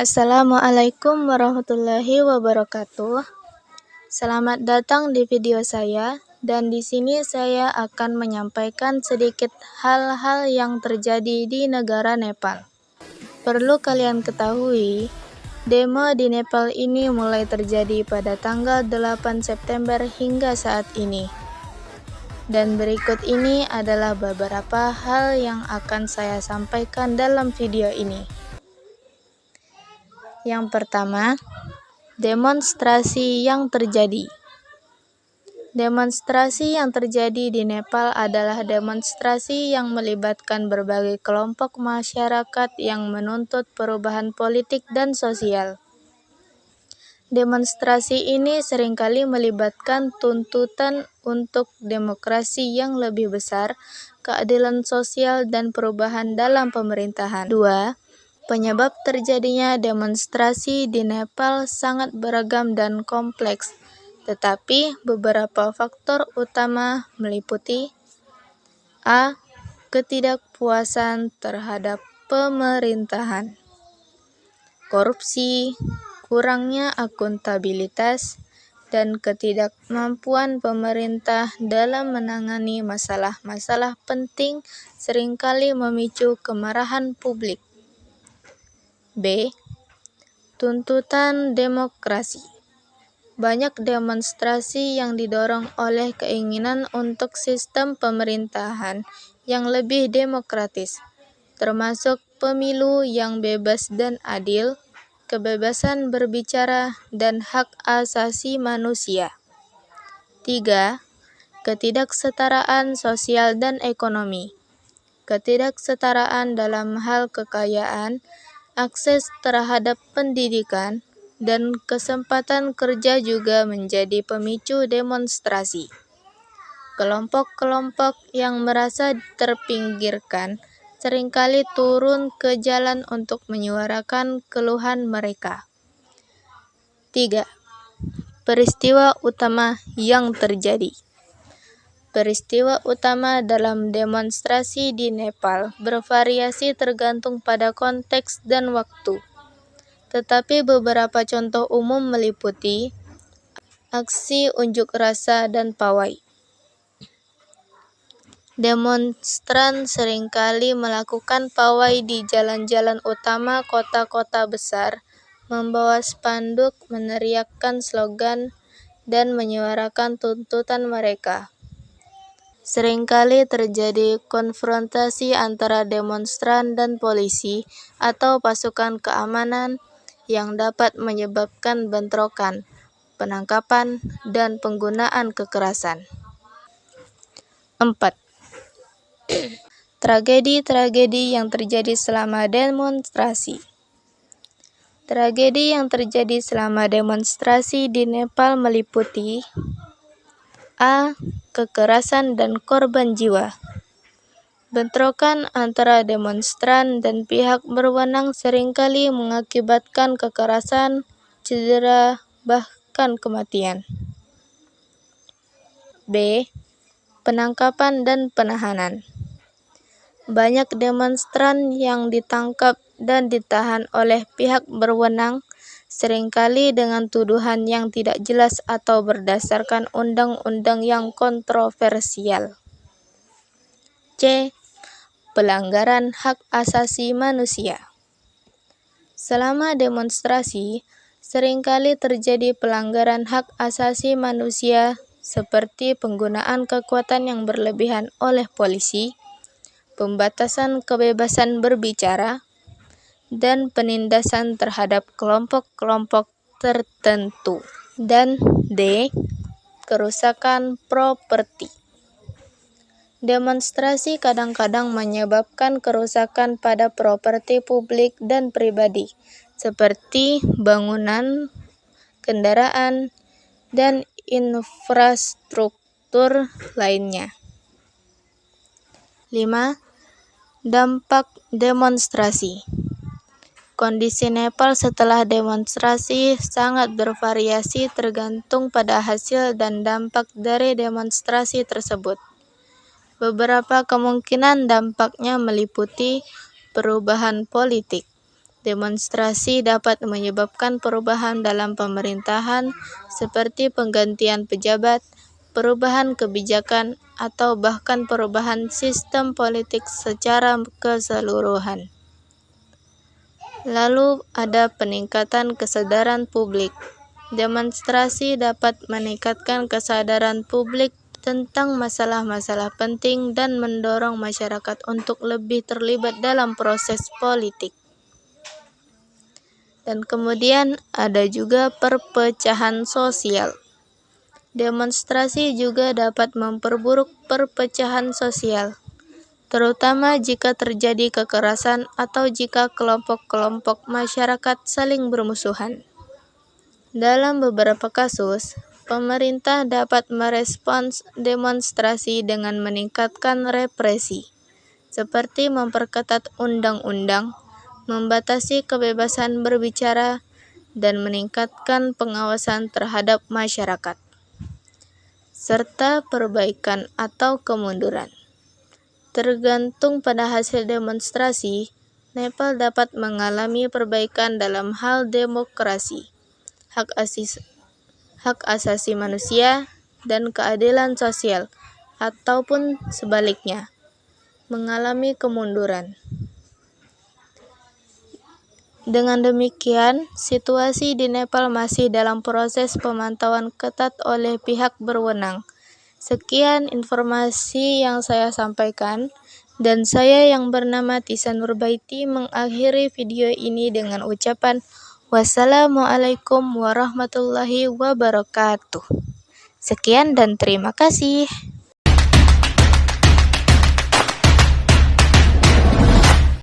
Assalamualaikum warahmatullahi wabarakatuh. Selamat datang di video saya, dan di sini saya akan menyampaikan sedikit hal-hal yang terjadi di negara Nepal. Perlu kalian ketahui, demo di Nepal ini mulai terjadi pada tanggal 8 September hingga saat ini. Dan berikut ini adalah beberapa hal yang akan saya sampaikan dalam video ini. Yang pertama, demonstrasi yang terjadi. Demonstrasi yang terjadi di Nepal adalah demonstrasi yang melibatkan berbagai kelompok masyarakat yang menuntut perubahan politik dan sosial. Demonstrasi ini seringkali melibatkan tuntutan untuk demokrasi yang lebih besar, keadilan sosial, dan perubahan dalam pemerintahan. 2. Penyebab terjadinya demonstrasi di Nepal sangat beragam dan kompleks, tetapi beberapa faktor utama meliputi: A. Ketidakpuasan terhadap pemerintahan, korupsi, kurangnya akuntabilitas, dan ketidakmampuan pemerintah dalam menangani masalah-masalah penting seringkali memicu kemarahan publik. B. Tuntutan demokrasi. Banyak demonstrasi yang didorong oleh keinginan untuk sistem pemerintahan yang lebih demokratis, termasuk pemilu yang bebas dan adil, kebebasan berbicara, dan hak asasi manusia. 3. Ketidaksetaraan sosial dan ekonomi. Ketidaksetaraan dalam hal kekayaan, akses terhadap pendidikan, dan kesempatan kerja juga menjadi pemicu demonstrasi. Kelompok-kelompok yang merasa terpinggirkan seringkali turun ke jalan untuk menyuarakan keluhan mereka. 3. Peristiwa utama yang terjadi. Peristiwa utama dalam demonstrasi di Nepal bervariasi tergantung pada konteks dan waktu. Tetapi beberapa contoh umum meliputi aksi unjuk rasa dan pawai. Demonstran seringkali melakukan pawai di jalan-jalan utama kota-kota besar, membawa spanduk, meneriakkan slogan, dan menyuarakan tuntutan mereka. Seringkali terjadi konfrontasi antara demonstran dan polisi atau pasukan keamanan yang dapat menyebabkan bentrokan, penangkapan, dan penggunaan kekerasan. 4. Tragedi-tragedi yang terjadi selama demonstrasi. Tragedi yang terjadi selama demonstrasi di Nepal meliputi: A. Kekerasan dan korban jiwa. Bentrokan antara demonstran dan pihak berwenang seringkali mengakibatkan kekerasan, cedera, bahkan kematian. B. Penangkapan dan penahanan. Banyak demonstran yang ditangkap dan ditahan oleh pihak berwenang, seringkali dengan tuduhan yang tidak jelas atau berdasarkan undang-undang yang kontroversial. C. Pelanggaran hak asasi manusia. Selama demonstrasi, seringkali terjadi pelanggaran hak asasi manusia seperti penggunaan kekuatan yang berlebihan oleh polisi, pembatasan kebebasan berbicara, dan penindasan terhadap kelompok-kelompok tertentu. Dan D. Kerusakan properti. Demonstrasi kadang-kadang menyebabkan kerusakan pada properti publik dan pribadi, seperti bangunan, kendaraan, dan infrastruktur lainnya. 5. Dampak demonstrasi. Kondisi Nepal setelah demonstrasi sangat bervariasi tergantung pada hasil dan dampak dari demonstrasi tersebut. Beberapa kemungkinan dampaknya meliputi perubahan politik, Demonstrasi dapat menyebabkan perubahan dalam pemerintahan seperti penggantian pejabat, perubahan kebijakan, atau bahkan perubahan sistem politik secara keseluruhan. Lalu ada peningkatan kesadaran publik. Demonstrasi dapat meningkatkan kesadaran publik tentang masalah-masalah penting dan mendorong masyarakat untuk lebih terlibat dalam proses politik. Dan kemudian ada juga perpecahan sosial. Demonstrasi juga dapat memperburuk perpecahan sosial, terutama jika terjadi kekerasan atau jika kelompok-kelompok masyarakat saling bermusuhan. Dalam beberapa kasus, pemerintah dapat merespons demonstrasi dengan meningkatkan represi, seperti memperketat undang-undang, membatasi kebebasan berbicara, dan meningkatkan pengawasan terhadap masyarakat, serta perbaikan atau kemunduran. Tergantung pada hasil demonstrasi, Nepal dapat mengalami perbaikan dalam hal demokrasi, hak asasi manusia, dan keadilan sosial, ataupun sebaliknya, mengalami kemunduran. Dengan demikian, situasi di Nepal masih dalam proses pemantauan ketat oleh pihak berwenang. Sekian informasi yang saya sampaikan, dan saya yang bernama Tisa Nurbaiti mengakhiri video ini dengan ucapan wassalamualaikum warahmatullahi wabarakatuh. Sekian dan terima kasih.